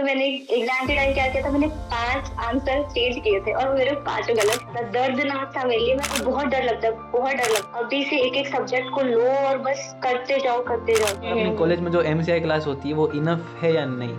तो मैंने एग्जाम के टाइम क्या किया था, मैंने 5 आंसर चेंज किए थे और मेरे 5 गलत था। दर्दनाक था मेरे लिए, मैं बहुत डर लगता है, बहुत डर लगता। अभी से एक एक सब्जेक्ट को लो और बस करते जाओ करते जाओ। अपने कॉलेज में जो एमसीआई क्लास होती है वो इनफ है या नहीं?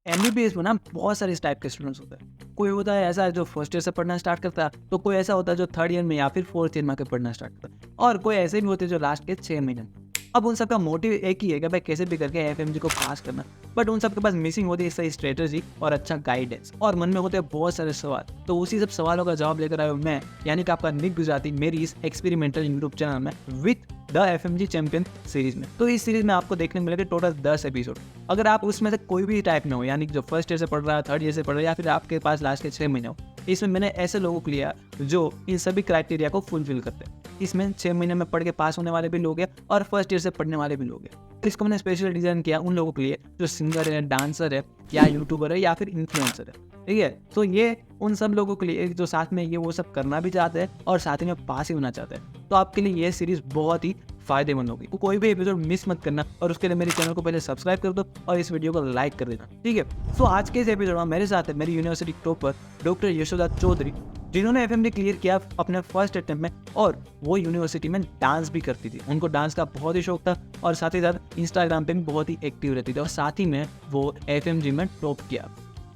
एमबीबीएस में ना बहुत सारे इस टाइप के स्टूडेंट्स होते हैं। कोई होता है ऐसा जो फर्स्ट ईयर से पढ़ना स्टार्ट करता है, तो कोई ऐसा होता है जो थर्ड ईयर में या फिर फोर्थ ईयर में आकर पढ़ना स्टार्ट करता है, और कोई ऐसे भी होते हैं जो लास्ट के 6 महीने। अब उन सबका मोटिव एक ही है कि भाई कैसे भी करके एफएमजी को पास करना, बट उन सबके पास मिसिंग होती है सही स्ट्रेटजी और अच्छा गाइडेंस, और मन में होते हैं बहुत सारे सवाल। तो उसी सब सवालों का जवाब लेकर आया हूं मैं, यानी कि आपका निक गुजराती, मेरी इस एक्सपेरिमेंटल यूट्यूब चैनल में with the FMG champion series में। तो इस सीरीज में आपको देखने को मिलेगा टोटल 10 एपिसोड। अगर आप उसमें से कोई भी टाइप में हो, यानी कि जो फर्स्ट ईयर से पढ़ रहा है, थर्ड ईयर से पढ़ रहा है, या फिर आपके पास लास्ट के 6 महीने हो, इसमें मैंने ऐसे लोगों को लिया जो इन सभी क्राइटेरिया को फुलफिल करते हैं। इसमें 6 महीने में पढ़ के पास होने वाले भी लोग हैं और फर्स्ट ईयर से पढ़ने वाले भी लोग हैं। इसको मैंने स्पेशल डिजाइन किया उन लोगों के लिए जो सिंगर है, डांसर है, या यूट्यूबर है, या फिर इन्फ्लुएंसर है। ठीक है, तो ये उन सब लोगों के लिए जो साथ में ये वो सब करना भी चाहते हैं और साथ ही में पास ही होना चाहते हैं। तो आपके लिए ये सीरीज बहुत ही फायदेमंद होगी। तो कोई भी एपिसोड मिस मत करना, और उसके लिए मेरे चैनल को पहले सब्सक्राइब कर दो और इस वीडियो को लाइक कर देना। ठीक है, तो आज के इस एपिसोड में मेरे साथ है मेरी university topper doctor Yashoda Chaudhary, जिन्होंने एफएमडी क्लियर किया अपने फर्स्ट अटेम्प्ट में, और वो यूनिवर्सिटी में डांस भी करती थी। उनको डांस का बहुत ही शौक था और साथ ही साथ इंस्टाग्राम पे भी बहुत ही एक्टिव रहती थी, और साथ ही में वो एफएमजी में टॉप किया।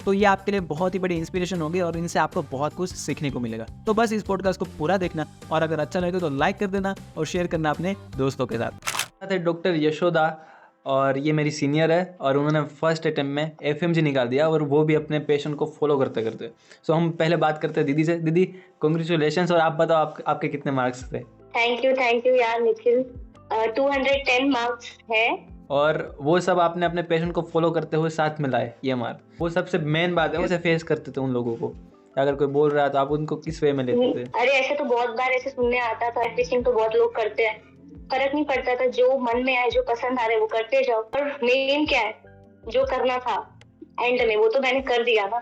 तो ये आपके लिए बहुत ही बड़ी इंस्पिरेशन होगी और इनसे आपको बहुत कुछ सीखने को मिलेगा। तो बस इस पॉडकास्ट को पूरा देखना, और अगर अच्छा लगे तो लाइक कर देना और शेयर करना अपने दोस्तों के साथ। डॉक्टर यशोदा, और ये मेरी सीनियर है, और उन्होंने फर्स्ट अटेम्प्ट में एफएमजी निकाल दिया, और वो भी अपने पैशन को फॉलो करते करते। सो हम पहले बात करते हैं दीदी से। दीदी, कॉन्ग्रेचुलेशन, और आप बताओ आपके कितने मार्क्स थे? थैंक यू यार निखिल। 210 मार्क्स है। और वो सब आपने अपने पैशन को फॉलो करते हुए साथ में लाए ये मार्क। वो सबसे मेन बात है, उसे फेस करते थे उन लोगों को। अगर कोई बोल रहा है तो आप उनको किस वे में लेते थे? अरे ऐसे तो बहुत बार ऐसे सुनने आता था, टीचिंग तो बहुत लोग करते हैं, फर्क नहीं पड़ता था, जो मन में आए, जो पसंद आ रहे वो करते जाओ। और मेन क्या है, जो करना था एंड में वो तो मैंने कर दिया ना,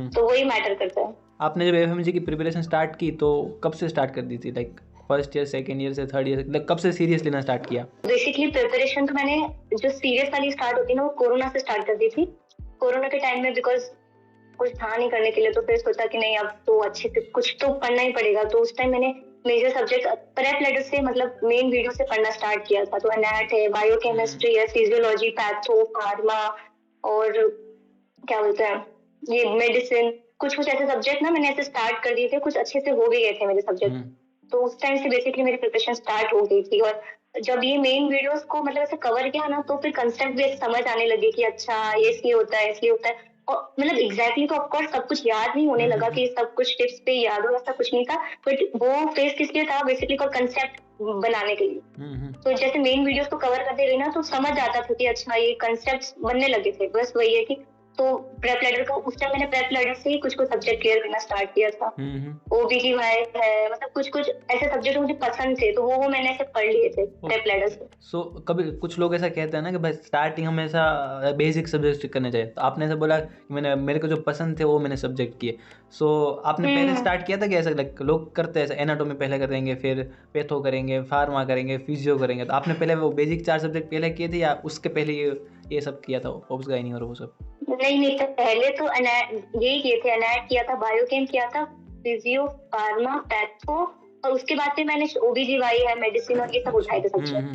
तो वही मैटर करता है। आपने जब एफएमजी की प्रिपरेशन स्टार्ट की तो कब से स्टार्ट कर दी थी? Like first year, second year से, थर्ड ईयर, कब से सीरियस लेना स्टार्ट किया? बेसिकली प्रिपरेशन तो मैंने जो सीरियस वाली स्टार्ट होती है ना, वो कोरोना से स्टार्ट कर दी थी। कोरोना के टाइम में बिकॉज कुछ था नहीं करने के लिए, तो फिर सोचा कि नहीं अब तो अच्छे से कुछ तो पढ़ना ही पड़ेगा। तो उस टाइम मैंने मेजर सब्जेक्ट प्रेप लेटर से, मतलब मेन वीडियो से पढ़ना स्टार्ट किया था। तो एनएट है, बायोकेमिस्ट्री है, फिजियोलॉजी, पैथो, फार्मा, और क्या बोलते हैं ये मेडिसिन, कुछ ऐसे सब्जेक्ट ना मैंने ऐसे स्टार्ट कर दिए थे, कुछ अच्छे से हो भी गए थे मेरे सब्जेक्ट। तो उस टाइम से बेसिकली मेरी प्रिपरेशन स्टार्ट हो गई थी। और जब ये मेन वीडियोस को मतलब ऐसे कवर किया ना, तो फिर कंसेप्ट भी ऐसे समझ आने लगे कि अच्छा ये इसलिए होता है, इसलिए होता है। और मतलब एग्जैक्टली तो ऑफकोर्स सब कुछ याद नहीं होने लगा कि सब कुछ टिप्स पे याद हो, ऐसा कुछ नहीं था। बट वो फेस किस लिए था, बेसिकली को कंसेप्ट बनाने के लिए। तो जैसे मेन वीडियोस को कवर करते गए ना, तो समझ आता था कि अच्छा ये कंसेप्ट बनने लगे थे। बस वही है कि तो प्रेप लेटर का उस टाइम मैंने प्रेप लेटर से ही कुछ सब्जेक्ट क्लियर करना स्टार्ट किया था। ओबीजीवाई है, मतलब कुछ ऐसे सब्जेक्ट मुझे पसंद थे, तो वो मैंने ऐसे पढ़ लिए थे प्रेप लेटर से। सो कभी कुछ लोग ऐसा कहते हैं ना कि भाई स्टार्टिंग हमेशा बेसिक सब्जेक्ट करने चाहिए। तो आपने ऐसा बोला कि मेरे को जो पसंद थे वो मैंने सब्जेक्ट किए। सो आपने पहले स्टार्ट किया था कि ऐसा लोग करते हैं, ऐसा एनाटॉमी पहले करेंगे, फिर पैथो करेंगे, फार्मा करेंगे, फिजियो करेंगे। तो आपने पहले वो बेसिक 4 सब्जेक्ट पहले किए थे, या उसके पहले ये सब किया था, ऑब्स गाइनिंग और वो सब? नहीं तो पहले तो यही किए थे, एनएट किया था, बायोकेम किया था, फिजियो, फार्मा, पैथो, और उसके बाद फिर मैंने ओबीजीवाई है, मेडिसिन और ये सब उठाए थे सब्जेक्ट।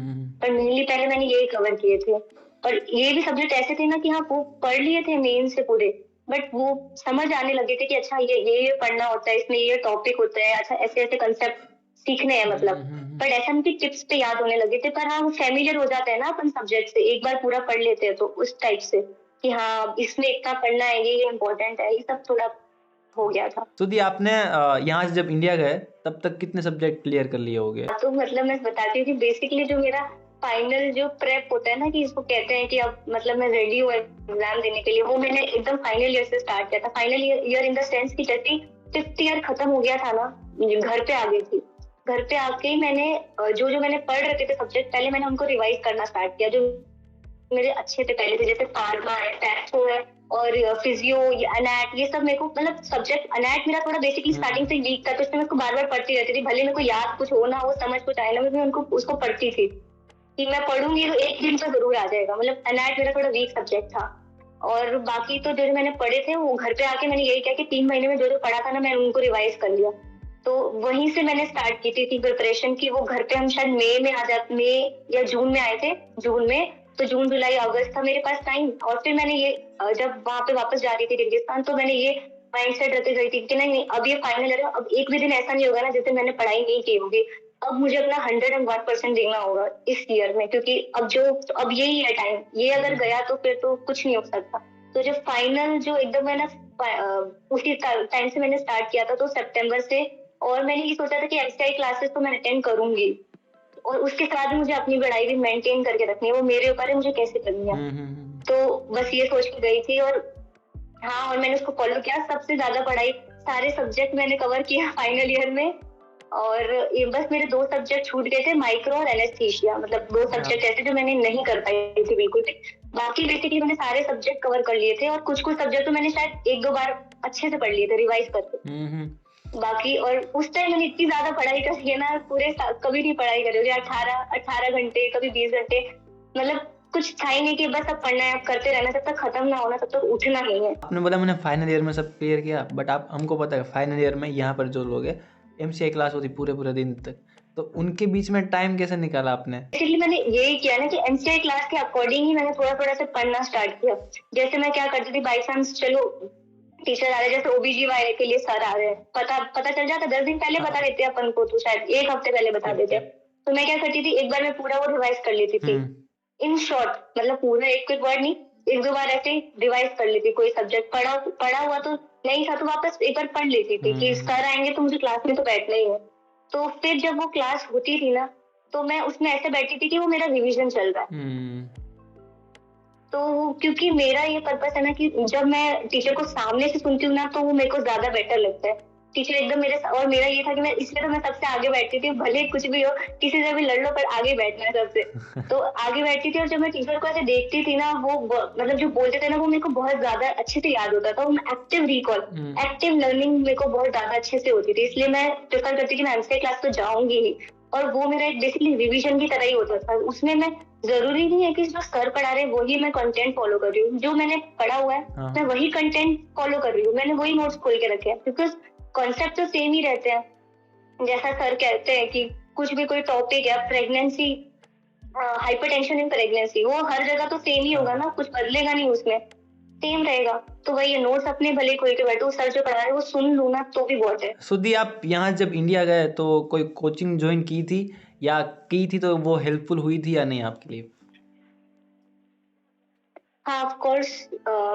पर मेनली पहले मैंने यही कवर किए थे। और ये भी सब्जेक्ट ऐसे थे ना कि हाँ वो पढ़ लिए थे मेन से पूरे, बट वो समझ आने लगे थे कि अच्छा ये पढ़ना होता है, इसमें ये टॉपिक होता है, अच्छा ऐसे ऐसे कंसेप्ट सीखने हैं मतलब। बट ऐसा नहीं कि टिप्स पे याद होने लगे थे, पर हाँ वो फैमिलियर हो जाता है ना अपन सब्जेक्ट से, एक बार पूरा पढ़ लेते हैं तो उस टाइप से कि हाँ इसमें इतना पढ़ना है, ये इम्पोर्टेंट है, ये सब थोड़ा हो गया था। तो दी आपने यहाँ से जब इंडिया गए तब तक कितने सब्जेक्ट क्लियर कर लिए होंगे? तो मतलब मैं बताती हूँ कि बेसिकली जो मेरा फाइनल जो प्रेप होता है ना, कि इसको कहते हैं कि अब मतलब मैं रेडी हूँ एग्जाम देने के लिए, वो मैंने एकदम फाइनल ईयर से स्टार्ट किया था। Final year in the sense कि जैसे 5th ईयर खत्म हो गया था ना, घर पे आ गई थी। घर पे आके ही मैंने जो मैंने पढ़ रखे थे सब्जेक्ट, पहले मैंने उनको रिवाइज करना स्टार्ट किया, जो मेरे अच्छे थे पहले थे, जैसे फार्मा है, पैथो है, और फिजियो, एनएट, ये सब मेरे को मतलब सब्जेक्ट। एनएट मेरा थोड़ा बेसिकली स्टार्टिंग से वीक था, तो इसमें मैं उसको बार बार पढ़ती रहती थी, भले मेरे को याद कुछ हो ना हो, समझ कुछ आए ना, मैं उनको उसको पढ़ती थी कि मैं पढ़ूंगी तो एक दिन तो जरूर आ जाएगा। मतलब एनएट मेरा थोड़ा वीक सब्जेक्ट था। और बाकी तो जो मैंने पढ़े थे वो घर पे आके मैंने यही किया कि 3 महीने में जो पढ़ा था ना मैंने उनको रिवाइज कर लिया। तो वहीं से मैंने स्टार्ट की थी प्रिपरेशन की। वो घर पे हम शायद मई या जून में आए थे, जून में, तो जून जुलाई अगस्त था मेरे पास टाइम। और फिर मैंने ये जब वहाँ पे वापस जा रही थी रेगिस्तान तो मैंने ये माइंडसेट रखी गई थी कि नहीं अब ये फाइनल ईयर है, अब एक भी दिन ऐसा नहीं होगा ना जैसे मैंने पढ़ाई नहीं की होगी। अब मुझे अपना 101% देना होगा इस ईयर में, क्योंकि अब यही है टाइम, ये अगर गया तो फिर तो कुछ नहीं हो सकता। तो जब फाइनल जो एकदम मैंने उसी टाइम से मैंने स्टार्ट किया था, तो सितंबर से। और मैंने ये सोचा था कि एमसीआई क्लासेस तो मैं अटेंड करूंगी और उसके साथ ही मुझे अपनी पढ़ाई भी मेंटेन करके रखनी है, वो मेरे ऊपर है मुझे कैसे करनी है। तो बस ये सोच के गई थी। और हाँ, और मैंने उसको फॉलो किया। सबसे ज्यादा पढ़ाई सारे सब्जेक्ट मैंने कवर किया फाइनल ईयर में। और ये बस मेरे 2 सब्जेक्ट छूट गए थे, माइक्रो और एनेस्थीसिया, मतलब 2 सब्जेक्ट ऐसे जो मैंने नहीं कर पाई थी बिल्कुल भी। बाकी बेसिकली मैंने सारे सब्जेक्ट कवर कर लिए थे और कुछ सब्जेक्ट तो मैंने शायद 1-2 बार अच्छे से पढ़ लिए थे रिवाइज करके। बाकी और उस टाइम मैंने इतनी ज्यादा पढ़ाई करी है ना, पूरे कभी नहीं पढ़ाई करी होगी। 18 घंटे, कभी 20 घंटे, मतलब कुछ था ही नहीं कि बस अब पढ़ना है, अब करते रहना, जब तक खत्म ना होना तब तक उठना नहीं है। आपने बोला मैंने फाइनल ईयर में सब क्लियर किया, बट आप हमको पता है फाइनल ईयर में यहाँ पर जो लोग हैं एमसीआई क्लास होती पूरे दिन तक, तो उनके बीच में टाइम कैसे निकाला आपने? इसलिए मैंने यही किया ना कि एमसीआई क्लास के अकॉर्डिंग ही मैंने थोड़ा से पढ़ना स्टार्ट किया। जैसे मैं क्या करती थी, बाई चांस चलो टीचर आ रहे, जैसे ओबीजीवाई के लिए सर आ रहे हैं, पता चल जाता 10 दिन पहले बता देते अपन को, तो शायद 1 हफ्ते पहले बता देते। तो मैं क्या करती थी, एक बार मैं पूरा वो रिवाइज कर लेती थी इन शॉर्ट, मतलब पूरा एक वर्ड नहीं, 1-2 बार ऐसे रिवाइज कर लेती। कोई सब्जेक्ट पढ़ा हुआ तो नहीं था तो वापस एक बार पढ़ लेती थी कि सर आएंगे तो मुझे क्लास में तो बैठना ही है। तो फिर जब वो क्लास होती थी ना तो मैं उसमें ऐसे बैठती थी कि वो मेरा रिवीजन चल रहा है। तो क्योंकि मेरा ये पर्पस है ना कि जब मैं टीचर को सामने से सुनती हूँ ना तो वो मेरे को ज्यादा बेटर लगता है। टीचर एकदम और मेरा ये था कि मैं इसलिए तो मैं सबसे आगे बैठती थी, भले कुछ भी हो, किसी से भी लड़ लो पर आगे बैठना है सबसे। तो आगे बैठती थी और जब मैं टीचर को ऐसे देखती थी ना, वो मतलब जो बोलते थे ना वो मेरे को बहुत ज्यादा अच्छे से याद होता था। एक्टिव रिकॉल, एक्टिव लर्निंग मेरे को बहुत ज्यादा अच्छे से होती थी, इसलिए मैं प्रेफर करती थी मैं एमसीआई क्लास तो जाऊंगी ही। और वो मेरा एक बेसिकली रिविजन की तरह ही होता था। उसमें मैं जरूरी नहीं है कि जो सर पढ़ा रहे वही मैं कंटेंट फॉलो कर रही हूँ, जो मैंने पढ़ा हुआ है मैं वही कंटेंट फॉलो कर रही हूँ, मैंने वही नोट्स खोल के रखे हैं, बिकॉज कॉन्सेप्ट तो सेम ही रहते हैं। जैसा सर कहते हैं कि कुछ भी कोई टॉपिक है, प्रेगनेंसी, हाइपरटेंशन इन प्रेगनेंसी, वो हर जगह तो सेम ही होगा ना, कुछ बदलेगा नहीं, उसमें सेम रहेगा। तो वही नोट्स अपने भले खोल के बैठो, सर जो पढ़ा रहे वो सुन लूँ ना तो भी बहुत है। सुधी, आप यहाँ जब इंडिया गए तो कोई कोचिंग ज्वाइन की थी, या की थी तो वो हेल्पफुल हुई थी या नहीं आपके लिए? हाँ, ऑफ कोर्स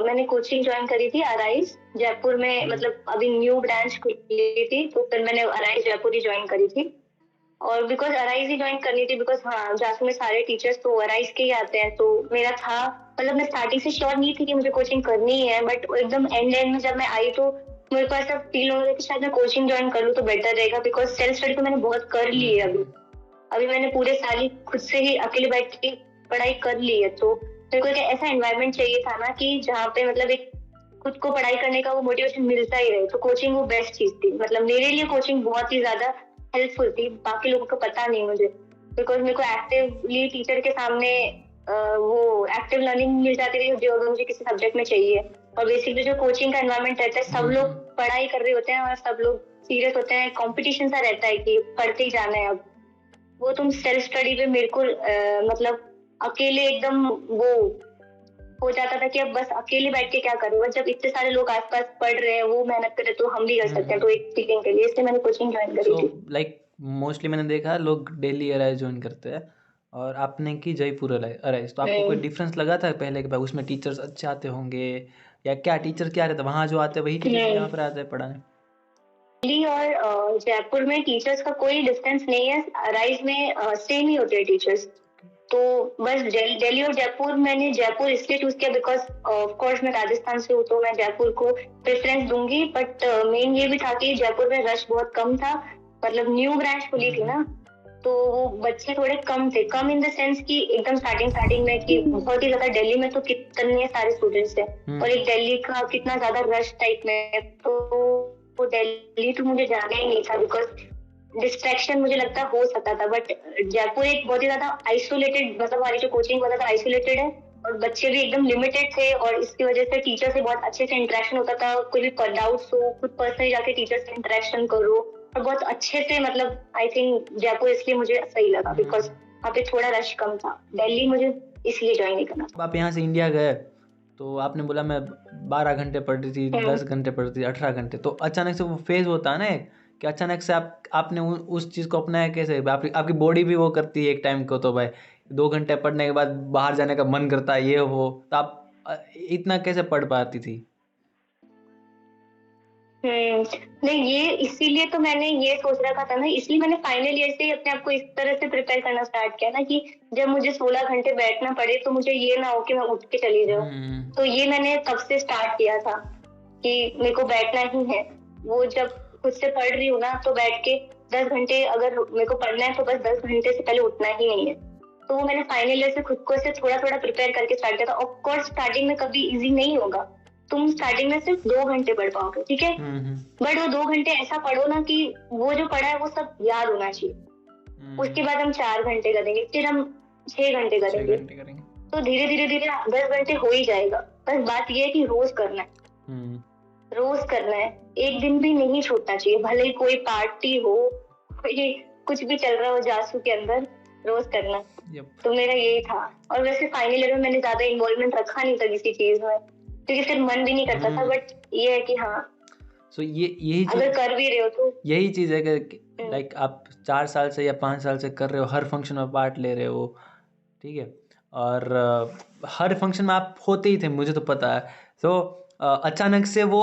मैंने कोचिंग ज्वाइन करी थी अराइज जयपुर में, मतलब अभी न्यू ब्रांच खुली थी तो फिर मैंने अराइज जयपुर ही ज्वाइन करी थी। और बिकॉज अराइज ही ज्वाइन करनी थी, बिकॉज हाँ जासू में सारे टीचर्स तो अराइज के ही आते हैं, तो मेरा था, मतलब मैं स्टार्टिंग से श्योर नहीं थी कि मुझे कोचिंग करनी ही है, बट एकदम एंड में जब मैं आई तो मेरे को ऐसा फील हो रहा था कि शायद मैं कोचिंग ज्वाइन कर लूँ तो बेटर रहेगा, बिकॉज सेल्फ स्टडी तो मैंने बहुत कर ली है। अभी मैंने पूरे साल ही खुद से ही अकेले बैठ के पढ़ाई कर ली है। तो मेरे को एक ऐसा एनवायरनमेंट चाहिए था ना कि जहाँ पे मतलब एक खुद को पढ़ाई करने का वो मोटिवेशन मिलता ही रहे, तो कोचिंग वो बेस्ट चीज थी। मतलब मेरे लिए कोचिंग बहुत ही ज्यादा हेल्पफुल थी, बाकी लोगों को पता नहीं मुझे, बिकॉज मेरे को एक्टिवली टीचर के सामने वो एक्टिव लर्निंग मिल जाती थी जो अगर मुझे किसी सब्जेक्ट में चाहिए। और बेसिकली जो कोचिंग का एनवायरनमेंट रहता है, सब लोग पढ़ाई कर रहे होते हैं और सब लोग सीरियस होते हैं, कॉम्पिटिशन सा रहता है कि पढ़ते ही जाना है। अब वो तुम सेल्फ स्टडी पे मेरे को मतलब अकेले एकदम वो हो जाता था कि अब बस अकेले बैठ के क्या करूँ, जब इतने सारे लोग आसपास पढ़ रहे हैं, वो मेहनत कर रहे तो हम भी कर सकते हैं, तो एक सीखने के लिए इसलिए मैंने कोचिंग ज्वाइन करी थी। लाइक मोस्टली मैंने देखा लोग दिल्ली अराइज ज्वाइन करते हैं और आपने की जयपुर अराइज, तो आपको कोई डिफरेंस लगा था पहले कि भाई उसमें टीचर्स अच्छे आते होंगे, या क्या टीचर क्या रहता वहाँ जो आते हैं वही टीचर यहाँ पर आते हैं पढ़ाने? दिल्ली और जयपुर में टीचर्स का कोई डिफरेंस नहीं है, अराइज में सेम ही होते हैं टीचर्स। तो बस दिल्ली और जयपुर, मैंने जयपुर इसलिए चूज किया बिकॉज ऑफ कोर्स मैं राजस्थान से हूँ तो मैं जयपुर को प्रेफरेंस दूंगी, बट मेन ये भी था कि जयपुर में रश बहुत कम था, मतलब न्यू ब्रांच खुली थी ना, तो वो बच्चे थोड़े कम थे, कम इन द सेंस कि एकदम स्टार्टिंग में कि बहुत ही ज्यादा, दिल्ली में तो कितने सारे स्टूडेंट्स थे और एक दिल्ली का कितना ज्यादा रश टाइप में, तो दिल्ली तो मुझे जाना ही नहीं था बिकॉज डिस्ट्रैक्शन मुझे लगता हो सकता था। बट जयपुर एक बहुत ही ज्यादा आइसोलेटेड, मतलब हमारी जो कोचिंग बहुत ज्यादा आइसोलेटेड है और बच्चे भी एकदम लिमिटेड थे, और इसकी वजह से टीचर से बहुत अच्छे से इंटरेक्शन होता था। कोई भी डाउट्स हो, खुद पर्सनली जाके टीचर से इंटरेक्शन करो, और बहुत अच्छे से, मतलब आई थिंक जयपुर इसलिए मुझे सही लगा बिकॉज वहाँ पे थोड़ा रश कम था। दिल्ली मुझे इसलिए ज्वाइन नहीं करना। आप यहाँ से इंडिया गए तो आपने बोला मैं 12 घंटे पढ़ रही थी, 10 घंटे पढ़ रही थी, 18 घंटे, तो अचानक से वो फेज होता है ना एक, कि अचानक से आपने उस चीज़ को अपनाया कैसे? आपकी बॉडी भी वो करती है एक टाइम को, तो भाई 2 घंटे पढ़ने के बाद बाहर जाने का मन करता है, ये वो, तो आप इतना कैसे पढ़ पाती थी? नहीं, ये इसीलिए तो मैंने ये सोच रखा था ना, इसलिए मैंने फाइनल ईयर से ही अपने आप को इस तरह से प्रिपेयर करना स्टार्ट किया ना, कि जब मुझे 16 घंटे बैठना पड़े तो मुझे ये ना हो कि मैं उठ के चली जाऊँ। तो ये मैंने तब से स्टार्ट किया था कि मेरे को बैठना ही है। वो जब खुद से पढ़ रही हूँ ना, तो बैठ के 10 घंटे अगर मेरे को पढ़ना है तो बस 10 घंटे से पहले उठना ही नहीं है। तो वो मैंने फाइनल ईयर से खुद को ऐसे थोड़ा थोड़ा प्रिपेयर करके स्टार्ट किया था। ऑफ कोर्स स्टार्टिंग में कभी इजी नहीं होगा, तुम स्टार्टिंग में सिर्फ 2 घंटे पढ़ पाओगे, ठीक है, बट वो 2 घंटे ऐसा पढ़ो ना कि वो जो पढ़ा है वो सब याद होना चाहिए। उसके बाद हम 4 घंटे करेंगे, फिर हम 6 घंटे करेंगे, तो धीरे धीरे धीरे 10 घंटे हो ही जाएगा। बस बात ये है कि रोज करना है, रोज करना है, एक दिन भी नहीं छूटना चाहिए, भले ही कोई पार्टी हो, कोई कुछ भी चल रहा हो जासू के अंदर, रोज करना। तो मेरा यही था। और वैसे फाइनल ईयर में मैंने ज्यादा इन्वॉल्वमेंट रखा नहीं था किसी चीज में, क्योंकि फिर मन भी नहीं करता था। बट ये है कि हाँ, सो यही अगर कर भी रहे हो तो यही चीज़ है कि लाइक आप 4 साल से या 5 साल से कर रहे हो, हर फंक्शन में पार्ट ले रहे हो, ठीक है, और हर फंक्शन में आप होते ही थे, मुझे तो पता है। तो अचानक से वो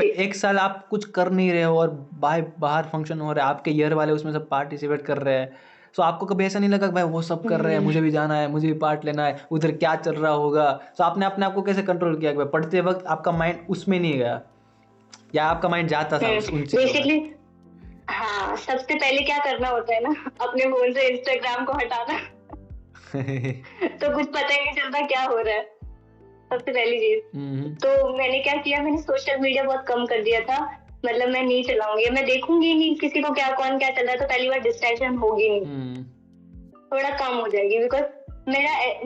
एक साल आप कुछ कर नहीं रहे हो और बाहर फंक्शन हो रहा है, आपके ईयर वाले उसमें सब पार्टिसिपेट कर रहे हैं, तो आपको कभी ऐसा नहीं लगा कि भाई वो सब कर रहे हैं, मुझे भी जाना है, मुझे भी पार्ट लेना है, उधर क्या चल रहा होगा? तो आपने अपने आप को कैसे कंट्रोल किया कि भाई पढ़ते वक्त आपका माइंड उसमें नहीं गया, या आपका माइंड जाता था उन चीजों में? हाँ, सबसे पहले क्या करना होता है ना, अपने फोन से इंस्टाग्राम को हटाना तो कुछ पता ही नहीं चलता क्या हो रहा है, सबसे पहली चीज। तो मैंने क्या किया, मैंने सोशल मीडिया बहुत कम कर दिया था। मतलब मैं नहीं चलाऊंगी, मैं देखूंगी नहीं किसी को क्या कौन क्या चल रहा है, तो पहली बार डिस्ट्रैक्शन होगी नहीं, थोड़ा कम हो जाएगी। बिकॉज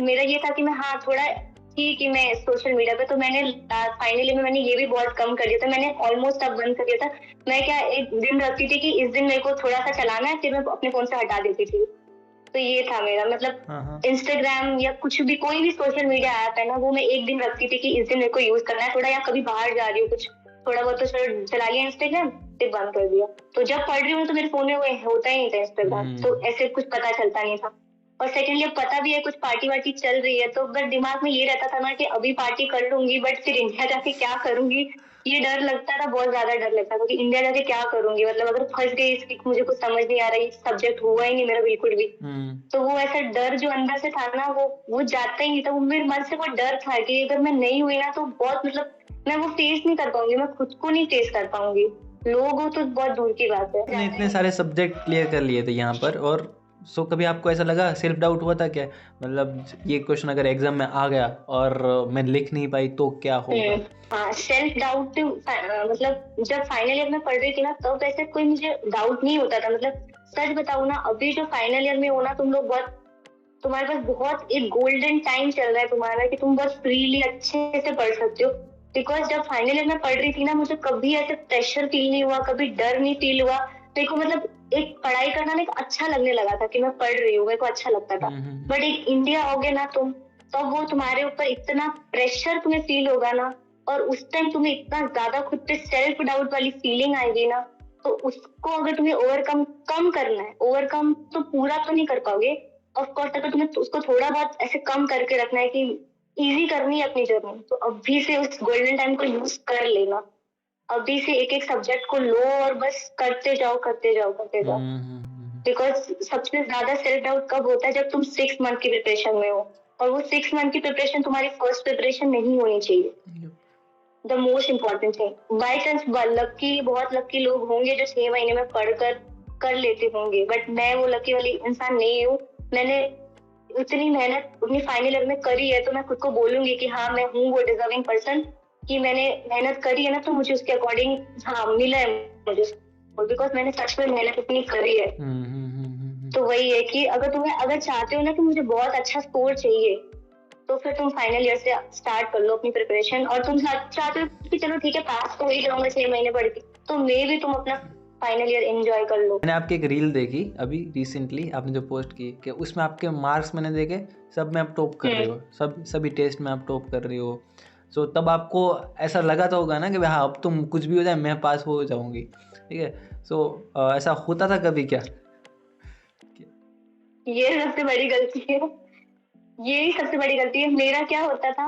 मेरा ये था कि मैं हाँ थोड़ा थी कि मैं सोशल मीडिया पे, तो मैंने फाइनली मैंने ये भी बहुत कम कर दिया था। मैंने ऑलमोस्ट अब बंद कर दिया था। मैं क्या एक दिन रखती थी कि इस दिन मेरे को थोड़ा सा चलाना है, फिर मैं अपने फोन से हटा देती थी। तो ये था मेरा, मतलब इंस्टाग्राम या कुछ भी कोई भी सोशल मीडिया ऐप है ना, वो मैं एक दिन रखती थी कि इस दिन मेरे को यूज करना है थोड़ा, या कभी बाहर जा रही हूँ कुछ थोड़ा बहुत तो चला लिया इंस्टाग्राम, फिर बंद कर दिया। तो जब पढ़ रही हूँ तो मेरे फोन में वो होता ही नहीं था इंस्टाग्राम, तो ऐसे कुछ पता चलता नहीं था। और सेकेंडली अब पता भी है कुछ पार्टी वार्टी चल रही है, तो बस दिमाग में ये रहता था ना कि अभी पार्टी कर लूंगी, बट फिर इंडिया जाके क्या करूंगी, ये डर लगता था, बहुत ज्यादा डर लगता था कि इंडिया जाके क्या करूंगी, मतलब अगर फंस गई इसकी मुझे कुछ समझ नहीं आ रहा, सब्जेक्ट हुआ ही नहीं मेरा बिल्कुल भी। तो वो ऐसा डर जो अंदर से था ना, वो जाता ही नहीं था। वो मेरे मन से वो डर था कि अगर मैं नहीं हुई ना तो बहुत, मतलब मैं वो फेस नहीं कर पाऊंगी, मैं खुद को नहीं फेस कर पाऊंगी, लोग हो तो बहुत दूर की बात है। मैंने इतने सारे सब्जेक्ट क्लियर कर लिए थे यहाँ पर, और सो कभी आपको ऐसा लगा, सेल्फ डाउट हुआ था क्या? मतलब ये क्वेश्चन अगर एग्जाम में आ गया और मैं लिख नहीं पाई तो क्या होगा? हाँ, सेल्फ डाउट मतलब जब फाइनल ईयर में पढ़ रही थी ना, तब वैसे कोई मुझे डाउट नहीं होता था। मतलब सच बताऊँ ना, अभी जो फाइनल ईयर में हो ना, तुम लोग बहुत, तुम्हारे पास बहुत एक गोल्डन टाइम चल रहा है तुम्हारा, कि तुम बहुत फ्रीली अच्छे से पढ़ सकते हो। बिकॉज जब फाइनल ईयर में पढ़ रही थी ना, मुझे कभी ऐसे प्रेशर फील नहीं हुआ, कभी डर नहीं फील हुआ। मेरे को मतलब एक पढ़ाई करना ना एक अच्छा लगने लगा था कि मैं पढ़ रही हूँ, मेरे को अच्छा लगता था। बट एक इंडिया आओगे ना तुम, तो वो तुम्हारे ऊपर इतना प्रेशर तुम्हें फील होगा ना, और उस टाइम तुम्हें इतना ज्यादा खुद पे सेल्फ डाउट वाली फीलिंग आएगी ना, तो उसको अगर तुम्हें ओवरकम करना है, ओवरकम तो पूरा तो नहीं कर पाओगे ऑफकोर्स, अगर तुम्हें उसको थोड़ा बहुत ऐसे कम करके रखना है कि इजी करनी है अपनी जर्नी, तो अभी से उस गोल्डन टाइम को यूज कर लेना। अभी से एक एक सब्जेक्ट को लो और बस करते जाओ। बिकॉज सबसे ज्यादा सेल्फ डाउट कब होता है, जब तुम 6 मंथ की प्रिपरेशन में हो, और वो 6 मंथ की प्रिपरेशन तुम्हारी फर्स्ट प्रिपरेशन नहीं होनी चाहिए। The most important thing, by chance बहुत लकी लोग होंगे जो 6 महीने में पढ़कर कर लेते होंगे, बट मैं वो लकी वाली इंसान नहीं हूँ। मैंने इतनी मेहनत अपनी फाइनल ईयर में करी है, तो मैं खुद को बोलूंगी कि हाँ मैं हूँ वो डिजर्विंग पर्सन, कि मैंने मेहनत करी है ना, तो मुझे उसके अकॉर्डिंग हाँ मिला है मुझे, बिकॉज मैंने सच में मेहनत इतनी करी है। तो वही है कि अगर चाहते हो ना कि मुझे बहुत अच्छा स्कोर चाहिए, तो फिर तुम फाइनल ईयर से स्टार्ट कर लो अपनी प्रिपरेशन, और तुम चाहते हो कि चलो ठीक है पास तो हो ही जाऊंगा 6 महीने पढ़ के, तो मे भी तुम अपना फाइनल ईयर एंजॉय कर लो। मैंने आपकी एक रील देखी अभी रिसेंटली, आपने जो पोस्ट की कि उसमें आपके मार्क्स मैंने देखे, सब में आप टॉप कर रहे हो, सभी टेस्ट में आप टॉप कर रहे हो। सो तब आपको ऐसा लगा तो होगा ना कि भाई हाँ अब तुम कुछ भी हो जाए मैं पास हो जाऊंगी, ठीक है। सो ऐसा होता था कभी क्या? ये सबसे बड़ी गलती है, यही सबसे बड़ी गलती है। मेरा क्या होता था,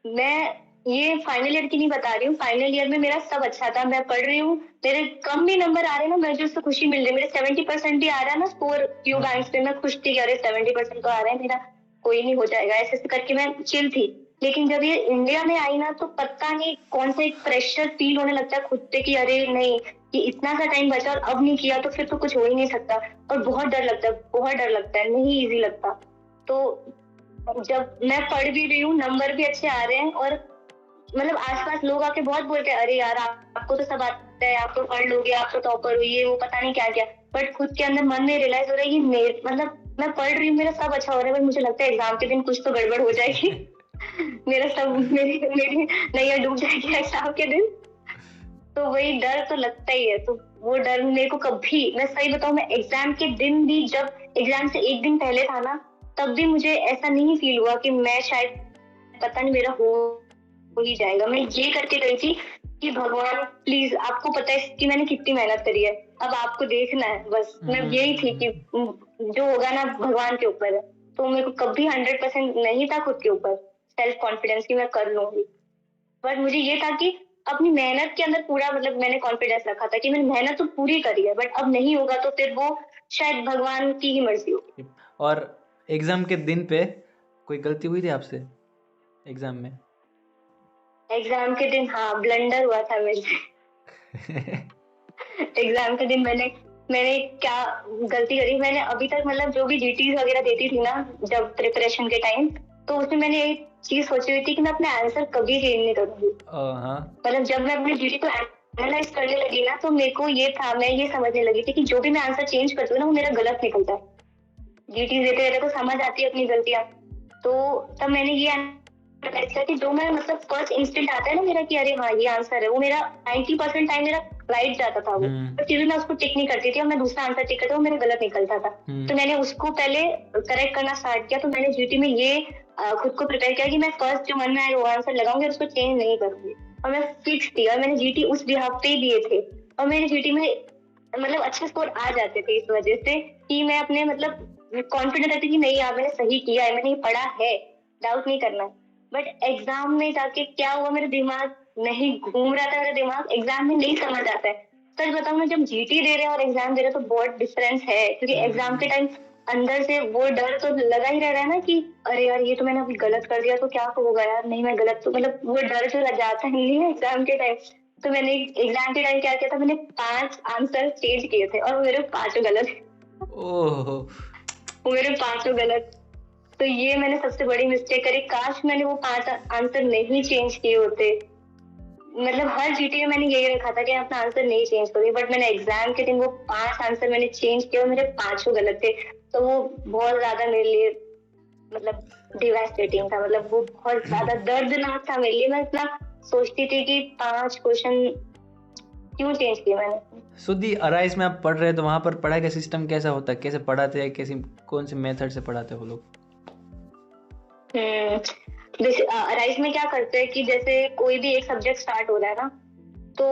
मैं ये फाइनल ईयर की नहीं बता रही हूँ, फाइनल ईयर में मेरा सब अच्छा था, मैं पढ़ रही हूँ, मेरे कम भी नंबर आ रहे हैं ना, मुझे उससे खुशी मिल रही है। मेरे 70% भी आ रहा है ना स्कोर क्यू बैंक्स पे, मैं खुश थी कि अरे 70% तो आ रहा है मेरा, कोई नहीं हो जाएगा, ऐसे ऐसे करके मैं चिल थी। लेकिन जब ये इंडिया में आई ना तो पता नहीं कौन सा एक प्रेशर फील होने लगता है खुद पे कि अरे नहीं, कि इतना सा टाइम बचा और अब नहीं किया तो फिर तो कुछ हो ही नहीं सकता, और बहुत डर लगता है, बहुत डर लगता है, नहीं इजी लगता। तो जब मैं पढ़ भी रही हूँ, नंबर भी अच्छे आ रहे हैं, और मतलब आसपास लोग आके बहुत बोलते हैं अरे यार आपको तो सब आता है, आप तो पढ़ लोगे, आप तो टॉपर हो, ये वो पता नहीं क्या क्या, बट खुद के अंदर मन में रियलाइज हो रहा है कि मतलब मैं पढ़ रही हूँ, मेरा सब अच्छा हो रहा है, बट मुझे लगता है एग्जाम के दिन कुछ तो गड़बड़ हो जाएगी मेरा सब मेरी नैया डूब जाएगी एग्जाम के दिन। तो वही डर तो लगता ही है। तो वो डर मेरे को कभी, मैं सही बताऊं, मैं एग्जाम के दिन भी, जब एग्जाम से एक दिन पहले था ना, तब भी मुझे ऐसा नहीं फील हुआ कि मैं शायद, पता नहीं मेरा हो ही जाएगा। मैं ये करके गई थी कि भगवान प्लीज, आपको पता है कि मैंने कितनी मेहनत करी है, अब आपको देखना है बस। मैं यही थी कि जो होगा ना भगवान के ऊपर है। तो मेरे को कभी 100% नहीं था खुद के ऊपर सेल्फ कॉन्फिडेंस कि मैं कर लूंगी, बट मुझे ये था कि अपनी मेहनत के अंदर पूरा, मतलब मैंने कॉन्फिडेंस रखा था कि मैंने मेहनत तो पूरी करी है, बट अब नहीं होगा तो फिर वो शायद भगवान की ही मर्जी होगी। और एग्जाम के दिन पे कोई गलती हुई थी आपसे एग्जाम में? एग्जाम के दिन हाँ, ब्लंडर हुआ था मेरे से एग्जाम के दिन मैंने क्या गलती करी, मैंने अभी तक मतलब जो भी जीटीज वगैरह देती थी ना जब प्रिपरेशन के टाइम, तो उसमें मैंने एक चीज सोची हुई थी कि मैं अपने आंसर कभी चेंज नहीं करूंगी। मतलब जब मैं अपने जीटी को एनालाइज करने लगी ना, तो मेरे को ये था, मैं ये समझने लगी थी कि जो भी मैं आंसर चेंज करती हूँ ना वो मेरा गलत निकलता है। जीटी देते रहते तो समझ आती है अपनी गलतियां। तो तब मैंने ये ऐसा कि जो मैं, मतलब फर्स्ट इंस्टेंट आता है ना मेरा कि अरे हाँ ये आंसर है, वो मेरा 90% टाइम मेरा राइट जाता था वो, तो फिर भी मैं उसको टिक नहीं करती थी और मैं दूसरा आंसर टिक करती, वो मेरा गलत निकलता था। तो मैंने उसको पहले करेक्ट करना स्टार्ट किया। तो मैंने जीटी में ये खुद को प्रिपेयर किया कि मैं फर्स्ट जो मन में आएगा वो आंसर लगाऊंगी और उसको चेंज नहीं करूंगी, और मैं फिक्स थी। और मैंने जीटी उस बिहाफ पे ही दिए थे, और मेरे जीटी में मतलब अच्छे स्कोर आ जाते थे इस वजह से कि मैं अपने मतलब कॉन्फिडेंट रहती कि नहीं यार मैंने सही किया है, मैंने पढ़ा है, डाउट नहीं करना। बट एग्जाम में जाके क्या हुआ, मेरा दिमाग नहीं घूम रहा था, मेरा दिमाग एग्जाम में नहीं समझ आता है। सच बताऊं, मैं जब जीटी दे रहे हैं और एग्जाम दे रहे हैं तो बहुत डिफरेंस है, क्योंकि एग्जाम के टाइम अंदर से वो डर तो लगा ही रह रहा है ना कि अरे यार ये तो मैंने अभी गलत कर दिया तो क्या होगा यार, नहीं मैं गलत, तो मतलब वो डर जो जाता नहीं है एग्जाम के टाइम। तो मैंने एग्जाम के टाइम क्या किया था, मैंने 5 आंसर चेंज किए थे और मेरे 5 गलत, वो मेरे 5 गलत। तो ये मैंने सबसे बड़ी मिस्टेक करी, काश मैंने वो 5 आंसर नहीं चेंज किए होते। मतलब हर जीटी में मैंने यही रखा था कि अपना आंसर नहीं चेंज करूंगी, बट मैंने एग्जाम के दिन वो 5 आंसर मैंने चेंज किए और मेरे 5 गलत थे। तो वो बहुत ज्यादा मेरे लिए मतलब डिवास्टेटिंग था, मतलब वो बहुत ज्यादा दर्दनाक था मेरे लिए। मैं इतना सोचती थी कि 5 क्वेश्चन क्यों चेंज किए मैंने। सुधी अराइज में आप पढ़ रहे हैं तो वहाँ पर पढ़ाई का सिस्टम कैसा होता है, कैसे पढ़ाते हैं, कैसी कौन से मेथड से पढ़ाते हैं वो लोग? अराइज में क्या करते हैं कि जैसे कोई भी एक सब्जेक्ट स्टार्ट हो रहा है ना, तो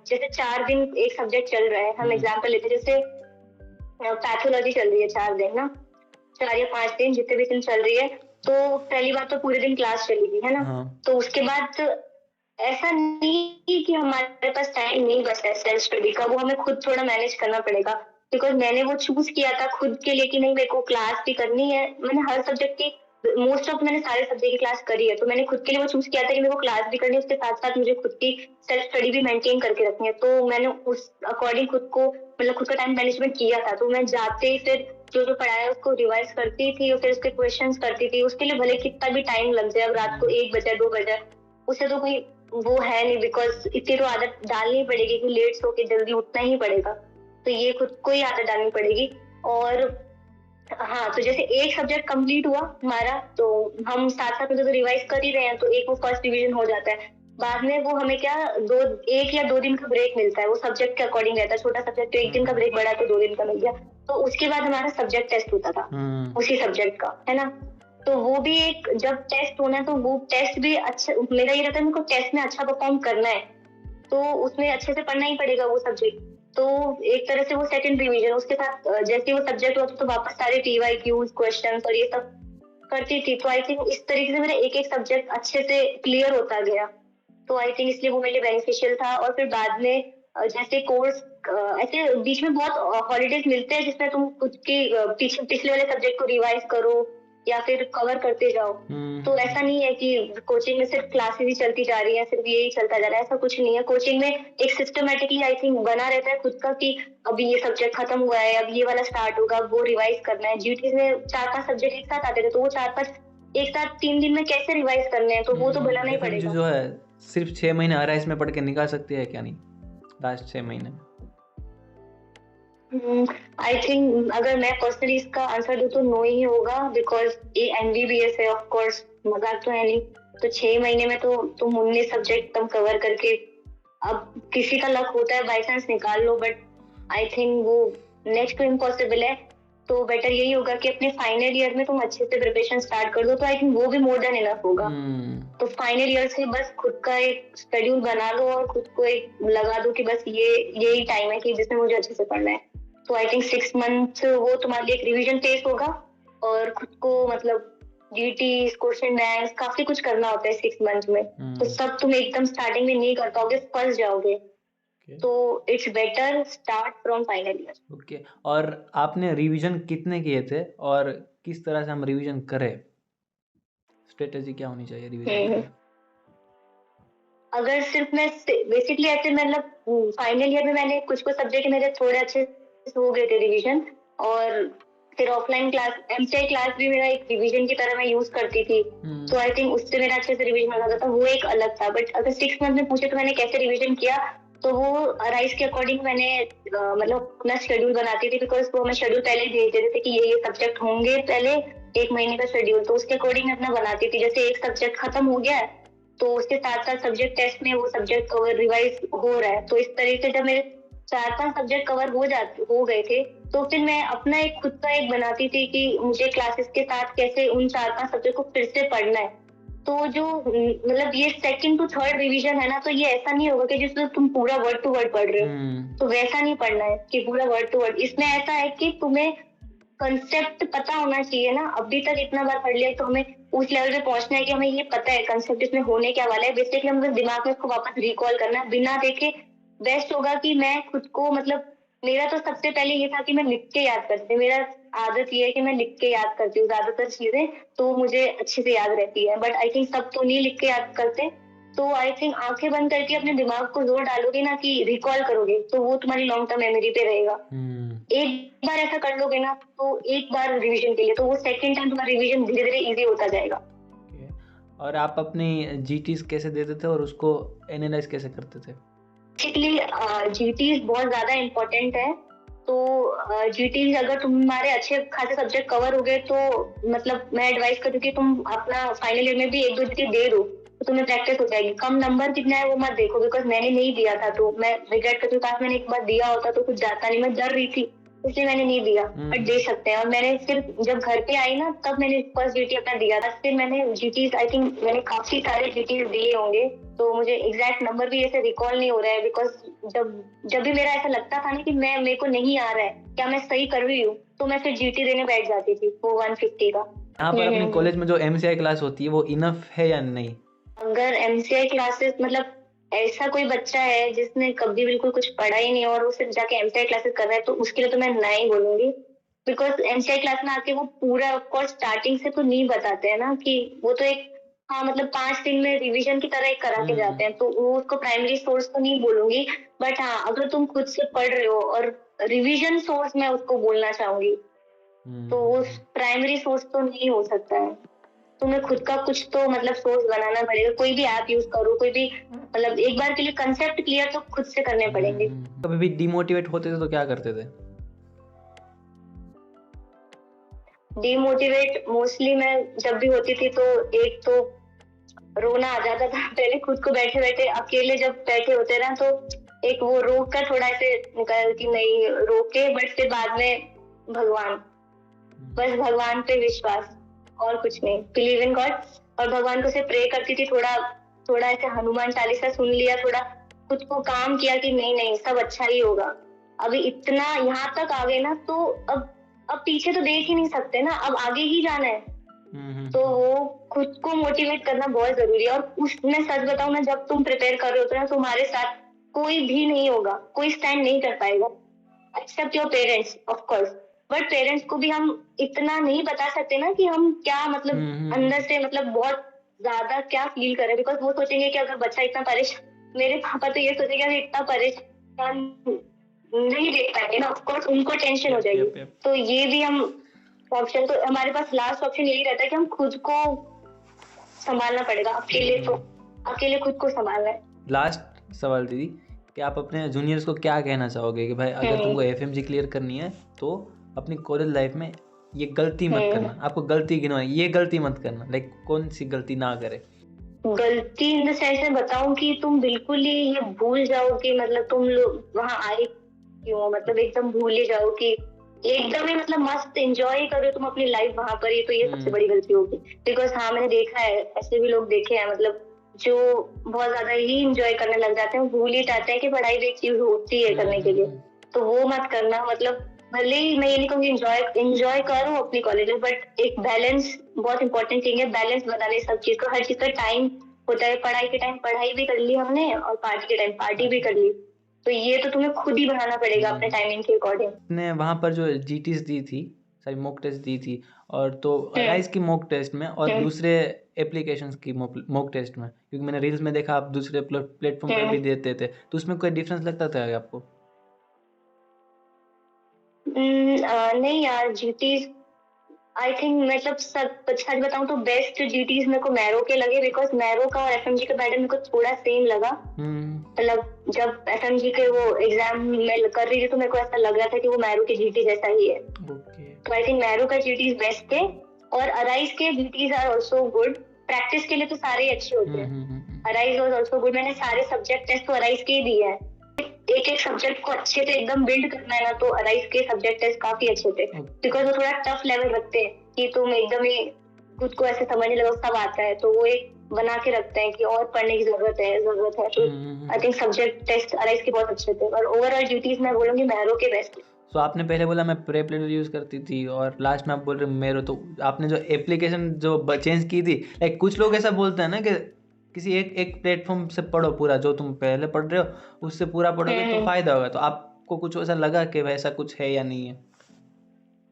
जैसे 4 दिन एक सब्जेक्ट चल रहा है, हम एग्जाम्पल लेते हैं जैसे पैथोलॉजी चल रही है 4 दिन ना, 4 या 5 दिन जितने भी दिन चल रही है, तो पहली बात तो पूरे दिन क्लास चलेगी है ना। तो उसके बाद ऐसा नहीं कि हमारे पास टाइम नहीं बचा है सेल्फ स्टडी का, वो हमें खुद थोड़ा मैनेज करना पड़ेगा, बिकॉज मैंने वो चूज किया था खुद के लिए कि नहीं मेरे को क्लास भी करनी है। मैंने हर सब्जेक्ट की मोस्ट ऑफ मैंने सारे सब्जेक्ट की क्लास करी है, तो मैंने खुद के लिए वो चूज किया था कि मेरे को क्लास भी करनी है, उसके साथ साथ मुझे खुद की सेल्फ स्टडी भी मेंटेन करके रखनी है। तो मैंने उस अकॉर्डिंग खुद को, मतलब खुद का टाइम मैनेजमेंट किया था। तो मैं जाते ही फिर जो जो पढ़ाया उसको रिवाइज करती थी और फिर उसके क्वेश्चंस करती थी। उसके लिए भले कितना भी टाइम लग जाए, अब रात को 1 बजे 2 बजे, उससे तो कोई वो है नहीं, बिकॉज इतनी तो आदत डालनी पड़ेगी कि लेट सो के जल्दी उठना ही पड़ेगा। तो ये खुद को ही आदत डालनी पड़ेगी। और हाँ, तो जैसे एक सब्जेक्ट कंप्लीट हुआ हमारा, तो हम साथ साथ में तो रिवाइज कर ही रहे हैं, तो एक वो फर्स्ट रिवीजन हो जाता है। बाद में वो हमें क्या 1 या 2 दिन का ब्रेक मिलता है, वो सब्जेक्ट के अकॉर्डिंग रहता है। छोटा सब्जेक्ट तो 1 दिन का ब्रेक, बड़ा तो 2 दिन का मिल गया। तो उसके बाद हमारा सब्जेक्ट टेस्ट होता था उसी सब्जेक्ट का, है ना। तो वो भी एक, जब टेस्ट होना है तो वो टेस्ट भी अच्छा, मेरा ये रहता है मेरे को टेस्ट में अच्छा परफॉर्म करना है, तो उसमें अच्छे से पढ़ना ही पड़ेगा वो सब्जेक्ट। तो एक तरह से वो सेकंड रिवीजन, उसके साथ जैसे वो सब्जेक्ट होता तो वापस सारे TYQs क्वेश्चंस और ये सब करती थी। तो आई थिंक इस तरीके से मेरा एक एक सब्जेक्ट अच्छे से क्लियर होता गया। तो आई थिंक इसलिए वो मेरे लिए बेनिफिशियल था। और फिर बाद में जैसे कोर्स ऐसे बीच में बहुत हॉलीडेज मिलते हैं जिसमें तुम खुद की पिछले वाले सब्जेक्ट को रिवाइज करो या फिर कवर करते जाओ। तो ऐसा नहीं है कि कोचिंग में सिर्फ क्लासेस ही चलती जा रही है, सिर्फ यही चलता जा रहा है, ऐसा कुछ नहीं है। कोचिंग में एक सिस्टमेटिकली आई थिंक बना रहता है खुद का कि अभी ये सब्जेक्ट खत्म हुआ है, अब ये वाला स्टार्ट होगा, वो रिवाइज करना है। GTs में 4-5 सब्जेक्ट एक साथ आते थे, तो वो 4-5 एक साथ 3 दिन में कैसे रिवाइज करने हैं, तो वो तो बनाना ही पड़ेगा। जो है सिर्फ 6 महीने RIS में पढ़ के निकाल सकती है क्या? नहीं, लास्ट 6 महीने में आई थिंक अगर मैं पर्सनली इसका आंसर दूं तो नो ही होगा, बिकॉज ये MBBS है, ऑफ कोर्स मजाक तो है नहीं। तो 6 महीने में तो तुम 19 सब्जेक्ट तुम कवर करके, अब किसी का लक होता है बाई चांस निकाल लो, बट आई थिंक वो नेक्स्ट टू इम्पॉसिबल है। तो बेटर यही होगा कि अपने फाइनल ईयर में तुम अच्छे से प्रिपरेशन स्टार्ट कर दो, तो आई थिंक वो भी मोर देन इनफ होगा। तो फाइनल ईयर से बस खुद का एक शेड्यूल बना लो और खुद को एक लगा दो कि बस यही टाइम है कि जिसमें मुझे अच्छे से पढ़ना है। तो आई थिंक 6 मंथ वो तुम्हारे लिए एक रिवीजन टेस्ट होगा, और खुद को मतलब GT क्वेश्चन बैंक काफी कुछ करना होता है 6 मंथ में। तो सब तुम एकदम स्टार्टिंग में नहीं कर पाओगे, फंस जाओगे। तो it's better start from final year. Okay. और आपने रिवीजन कितने किए थे और किस तरह से हम रिवीजन करें? स्ट्रेटेजी क्या होनी चाहिए रिवीजन की? अगर सिर्फ मैं बेसिकली ऐसे मतलब फाइनल ईयर में मैंने कुछ सब्जेक्ट मेरे थोड़े अच्छे हो गए थे रिवीजन, और फिर ऑफलाइन क्लास MCI क्लास भी मेरा एक रिवीजन की तरह मैं यूज करती थी। तो आई थिंक उससे मेरा अच्छे से रिवीजन हो जाता था, वो एक अलग था। बट अगर 6 मंथ में पूछे तो मैंने कैसे रिवीजन किया, तो वो राइस के अकॉर्डिंग मैंने मतलब अपना शेड्यूल बनाती थी, बिकॉज वो हमें शेड्यूल पहले भेज देते थे कि ये सब्जेक्ट होंगे पहले 1 महीने का शेड्यूल, तो उसके अकॉर्डिंग मैं अपना बनाती थी। जैसे एक सब्जेक्ट खत्म हो गया है तो उसके साथ साथ सब्जेक्ट टेस्ट में वो सब्जेक्ट कवर रिवाइज हो रहा है। तो इस तरीके से जब मेरे 4-5 सब्जेक्ट कवर हो गए थे, तो फिर मैं अपना एक खुद का एक बनाती थी कि मुझे क्लासेस के साथ कैसे उन 4-5 सब्जेक्ट को फिर से पढ़ना है। तो जो मतलब ये 2nd to 3rd रिवीजन है ना, तो ये ऐसा नहीं होगा कि जिसमें तुम पूरा वर्ड टू वर्ड पढ़ रहे हो, तो वैसा नहीं पढ़ना है कि पूरा वर्ड टू वर्ड। इसमें ऐसा है कि तुम्हें कंसेप्ट पता होना चाहिए ना। अभी तक इतना बार पढ़ लिया तो हमें उस लेवल पे पहुंचना है कि हमें ये पता है कंसेप्ट इसमें होने क्या वाला है। बेसिकली हमें बस दिमाग में उसको वापस रिकॉल करना है बिना देखे। बेस्ट होगा कि मैं खुद को मतलब मेरा तो सबसे पहले ये था कि मैं लिख के याद करती थी। मेरा आदत ये है कि मैं लिख के याद करती हूँ ज्यादातर चीजें, तो मुझे अच्छे से याद रहती है। बट आई थिंक सब तो नहीं लिख के याद करते। तो आई थिंक आंखें बंद करके अपने दिमाग को जोर डालोगे ना कि रिकॉल करोगे, तो वो तुम्हारी लॉन्ग टर्म मेमोरी पे रहेगा। एक बार ऐसा कर लोगे ना, तो एक बार रिवीजन के लिए, तो वो सेकंड टाइम तुम्हारा रिवीजन धीरे धीरे इजी होता जाएगा। और आप अपनी GTs कैसे देते थे और उसको एनालाइज कैसे करते थे? बेसिकली GTs बहुत ज्यादा इम्पोर्टेंट है। तो GTs अगर तुम्हारे अच्छे खासे सब्जेक्ट कवर हो गए, तो मतलब मैं एडवाइस करूँ कि तुम अपना फाइनल ईयर में भी 1-2 GT दे दो, तो तुम्हें प्रैक्टिस हो जाएगी। कम नंबर कितना है वो मत देखो, बिकॉज मैंने नहीं दिया था, तो मैं रिग्रेट करती हूँ। काश मैंने एक बार दिया होता तो कुछ जाता नहीं, मैं डर रही थी इसलिए मैंने नहीं दिया। बट दे सकते हैं। और मैंने सिर्फ जब घर पे आई ना, तब मैंने फर्स्ट GT अपना दिया था। फिर मैंने GTs आई थिंक मैंने काफी सारे GTs दिए होंगे, तो मुझे एग्जैक्ट नंबर भी ऐसे रिकॉल नहीं हो रहा है। बिकॉज जब भी मेरा ऐसा लगता था ना कि मेरे को नहीं आ रहा है, क्या मैं सही कर रही हूँ, तो मैं फिर GT देने बैठ जाती थी वो 150 का। यहाँ पर अपने कॉलेज में जो MCI क्लास होती है वो इनफ है या नहीं? अगर MCI क्लासेस मतलब ऐसा कोई बच्चा है जिसने कभी बिल्कुल कुछ पढ़ा ही नहीं और वो सिर्फ जाके MCI क्लासेस कर रहा है, तो उसके लिए तो मैं नहीं बोलूंगी। बिकॉज MCI क्लास में आके वो पूरा ऑफकोर्स स्टार्टिंग से तो नहीं बताते हैं ना, कि वो तो एक मतलब 5 दिन में रिवीजन की तरह एक करा के जाते हैं, तो वो उसको प्राइमरी सोर्स तो नहीं बोलूंगी। बट हाँ, अगर तुम खुद से पढ़ रहे हो और रिवीजन सोर्स मैं उसको बोलना चाहूंगी, तो वो प्राइमरी सोर्स तो नहीं हो सकता है। तुम्हें खुद का कुछ तो मतलब सोर्स बनाना पड़ेगा। कोई भी ऐप यूज करो, कोई भी मतलब एक बार के लिए कंसेप्ट क्लियर तो खुद से करने पड़ेंगे। कभी भी डिमोटिवेट होते थे तो क्या करते थे? डिमोटिवेट मोस्टली मैं जब भी होती थी तो एक तो रोना आ जाता था पहले खुद को, बैठे बैठे अकेले जब बैठे होते ना तो एक वो रोक कर थोड़ा ऐसे निकल कि नहीं रोके, बट फिर बाद में भगवान, बस भगवान पे विश्वास और कुछ नहीं, बिलीव इन गॉड। और भगवान को से प्रे करती थी, थोड़ा थोड़ा ऐसे हनुमान चालीसा सुन लिया, थोड़ा खुद को काम किया कि नहीं नहीं सब अच्छा ही होगा। अभी इतना यहाँ तक आ गए ना तो अब पीछे तो देख ही नहीं सकते ना, अब आगे ही जाना है। तो वो खुद को मोटिवेट करना बहुत जरूरी है। और उसमें सच बताऊं ना, जब तुम प्रिपेयर कर रहे होते ना तुम्हारे साथ कोई भी नहीं होगा, कोई स्टैंड नहीं कर पाएगा except your parents of course. But parents को भी हम इतना नहीं बता सकते ना कि हम क्या मतलब अंदर से मतलब बहुत ज्यादा क्या फील कर रहे हैं, बिकॉज वो सोचेंगे कि अगर बच्चा इतना परेशान, मेरे पापा तो ये सोचेंगे अगर इतना परेशान नहीं देख पाएंगे ना, ऑफकोर्स उनको टेंशन हो जाएगी। तो ये भी हम ऑप्शन, तो हमारे पास लास्ट ऑप्शन यही रहता है कि हम खुद को संभालना पड़ेगा, अकेले तो अकेले खुद को संभालना है। लास्ट सवाल दीदी कि आप अपने जूनियर्स को क्या कहना चाहोगे कि भाई अगर तुमको एफएमजी क्लियर करनी है तो अपनी कॉलेज लाइफ में ये गलती मत करना, आपको गलती गिनवाई, ये गलती मत करना, लाइक कौन सी गलती ना करे? गलती इन द सेंस में बताऊं कि तुम बिल्कुल ही ये भूल जाओ कि मतलब तुम लोग वहाँ आए क्यों, मतलब एकदम भूल ही जाओ कि एकदम ही मतलब मस्त एंजॉय करो तुम अपनी लाइफ वहाँ पर ही, तो ये सबसे बड़ी गलती होगी। बिकॉज हाँ मैंने देखा है, ऐसे भी लोग देखे हैं मतलब जो बहुत ज्यादा ही एंजॉय करने लग जाते हैं, भूल ही जाते हैं कि पढ़ाई भी एक चीज होती है करने के लिए। तो वो मत करना, मतलब भले ही मैं ये नहीं कहूँगी एंजॉय करो अपनी कॉलेज में, बट एक बैलेंस बहुत इंपॉर्टेंट थिंग है, बैलेंस बनाने सब चीज को, हर चीज का टाइम होता है। पढ़ाई के टाइम पढ़ाई भी कर ली हमने और पार्टी के टाइम पार्टी भी कर ली, तो ये तो तुम्हें खुद ही बनाना पड़ेगा अपने टाइमिंग के अकॉर्डिंग। ने वहाँ पर जो जीटीज दी थी, सारी मॉक टेस्ट दी थी, और तो अराइज की मॉक टेस्ट में और दूसरे एप्लीकेशंस की मॉक टेस्ट में, क्योंकि मैंने रील्स में देखा आप दूसरे प्लेटफॉर्म पर भी देते थे, तो उसमें कोई डिफरेंस लगता था क्या आपको? नहीं यार, जीटीज आई थिंक मतलब सच बताऊं तो बेस्ट जीटीज मेरे को मैरो के लगे, बिकॉज मैरो का और एफएमजी का पैटर्न मेरे को थोड़ा सेम लगा। मतलब जब एफएमजी के वो एग्जाम में कर रही थी तो मेरे को ऐसा लग रहा था कि वो मैरो के जीटी जैसा ही है। तो आई थिंक मैरो का जीटीज बेस्ट थे, और अराइज के जीटीज आर ऑल्सो गुड। प्रैक्टिस के लिए तो सारे अच्छे होते हैं, अराइज वाज ऑल्सो गुड। मैंने सारे सब्जेक्ट टेस्ट तो अराइज के ही दिए हैं, एक सब्जेक्ट को अच्छे से एकदम बिल्ड करना है ना, तो अराइज के सब्जेक्ट टेस्ट काफी अच्छे थे, बिकॉज वो थोड़ा टफ लेवल रखते हैं कि तुम एकदम ही खुद को ऐसे समझने लगो सब आता है, तो वो एक बना के रखते हैं कि और पढ़ने की जरूरत है। तो I think subject test arise के बहुत अच्छे थे, और ओवरऑल ड्यूटीज मैं बोलूंगी मैरो के बेस्ट। तो आपने पहले बोला मैं प्रेप लेटर यूज करती थी और लास्ट में आप बोल रहे हो मेरो, तो आपने जो एप्लीकेशन जो चेंज की थी, लाइक कुछ लोग ऐसा बोलते हैं ना कि किसी एक प्लेटफॉर्म से पढ़ो पूरा, जो तुम पहले पढ़ रहे हो उससे पूरा पढ़ोगे तो फायदा होगा, तो आपको कुछ ऐसा लगा कि वैसा कुछ है या नहीं है?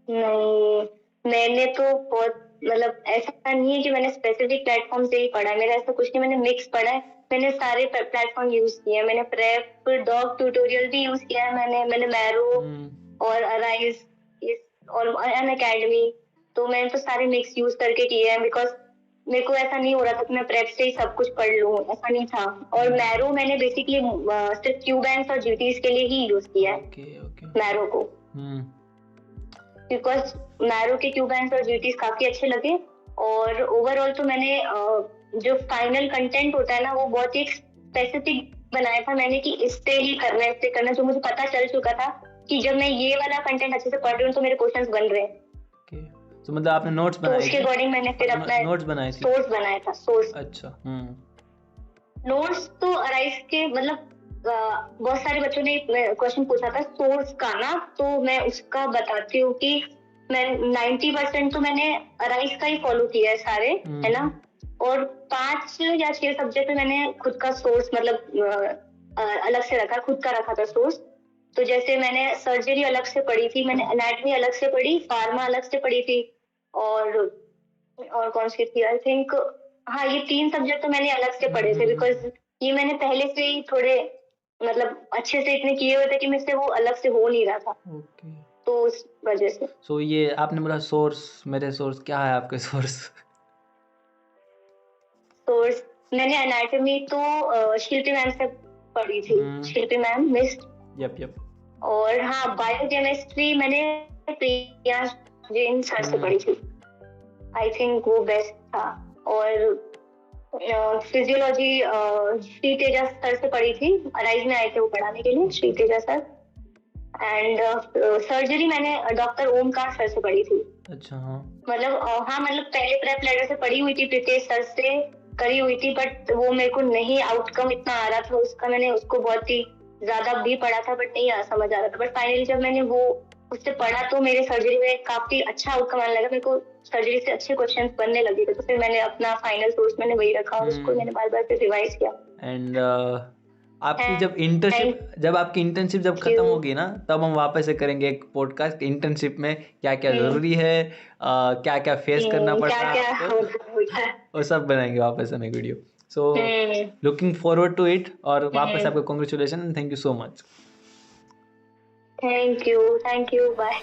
नहीं, मैंने तो बहुत मतलब ऐसा नहीं है कि मैंने स्पेसिफिक प्लेटफॉर्म से ही पढ़ा, मेरा ऐसा कुछ नहीं, मैंने मिक्स पढ़ा है, मैंने सारे प्लेटफॉर्म यूज किए हैं, मैंने प्रेप डॉग ट्यूटोरियल भी यूज किया है, मैंने मैरो और अराइज और अनअकैडमी, तो मैंने तो सारे मिक्स यूज करके किए हैं, बिकॉज मेरे को ऐसा नहीं हो रहा था कि मैं प्रेप से ही सब कुछ पढ़ लूं, ऐसा नहीं था। और मैरो मैंने बेसिकली सिर्फ क्यू बैंक्स और जीटीज के लिए ही यूज किया है मैरो को, बिकॉज मैरो के क्यू बैंक्स और जीटीज काफी अच्छे लगे। और ओवरऑल तो मैंने जो फाइनल कंटेंट होता है ना वो बहुत ही स्पेसिफिक बनाया था मैंने कि इससे ही करना है, इससे करना, जो मुझे पता चल चुका था कि जब मैं ये वाला कंटेंट अच्छे से पढ़ रही हूँ तो मेरे क्वेश्चंस बन रहे हैं। तो मतलब आपने नोट्स बनाए, तो उसके अकॉर्डिंग मैंने फिर अपना नोट्स बनाए थे, सोर्स बनाया था, सोर्स। अच्छा। नोट्स तो अराइज के मतलब बहुत सारे बच्चों ने क्वेश्चन पूछा था सोर्स का ना, तो मैं उसका बताती हूँ कि मैं 90% तो मैंने अराइज का ही फॉलो किया है सारे, है ना, और 5 या 6 सब्जेक्ट में मैंने खुद का सोर्स मतलब अलग से रखा, खुद का रखा था सोर्स। तो जैसे मैंने सर्जरी अलग से पढ़ी थी, मैंने एनाटॉमी अलग से पढ़ी, फार्मा अलग से पढ़ी थी, और कौन सी थी आई थिंक, हाँ ये 3 सब्जेक्ट तो मैंने अलग से पढ़े थे, बिकॉज ये मैंने पहले से ही थोड़े मतलब अच्छे से इतने किए हुए थे कि मुझसे वो अलग से हो नहीं रहा था। तो उस वजह से। सो ये आपने बोला सोर्स, मेरे सोर्स क्या है आपके सोर्स? सोर्स मैंने एनाटॉमी तो शिल्पी मैम से पढ़ी थी, शिल्पी मैम मिस। यप। और हाँ बायोकेमिस्ट्री मैंने प्रिया जैन सर से पढ़ी थी, आई थिंक वो बेस्ट था। और फिजियोलॉजी श्री तेजा सर से पढ़ी थी, अराइज में आए थे वो पढ़ाने के लिए, Shri Teja sir. And surgery मैंने डॉक्टर ओमकार सर से पढ़ी थी। अच्छा हाँ, मतलब मतलब पहले प्रेप लेटर से पढ़ी हुई थी, प्रीतेश सर से करी हुई थी, बट वो मेरे को नहीं आउटकम इतना आ रहा था उसका, मैंने उसको बहुत ही ज्यादा भी पढ़ा था बट नहीं समझ आ रहा था। बट फाइनली जब मैंने वो उससे पढ़ा तो मेरे सर्जरी में काफी अच्छा आउटकम आने लगा, मेरे को सर्जरी से अच्छे क्वेश्चंस बनने लगे थे। तो फिर मैंने अपना फाइनल सोर्स मैंने वही रखा और उसको मैंने बार बार फिर रिवाइज किया। एंड आपकी जब आपकी इंटर्नशिप जब खत्म होगी ना, तब हम वापस से करेंगे एक पॉडकास्ट इंटर्नशिप में क्या क्या जरूरी है, क्या क्या फेस करना पड़ता है आपको, वो सब बनाएंगे वापस हम एक video. So looking forward to it, और वापस आपको congratulation, thank you so much. Thank you, bye.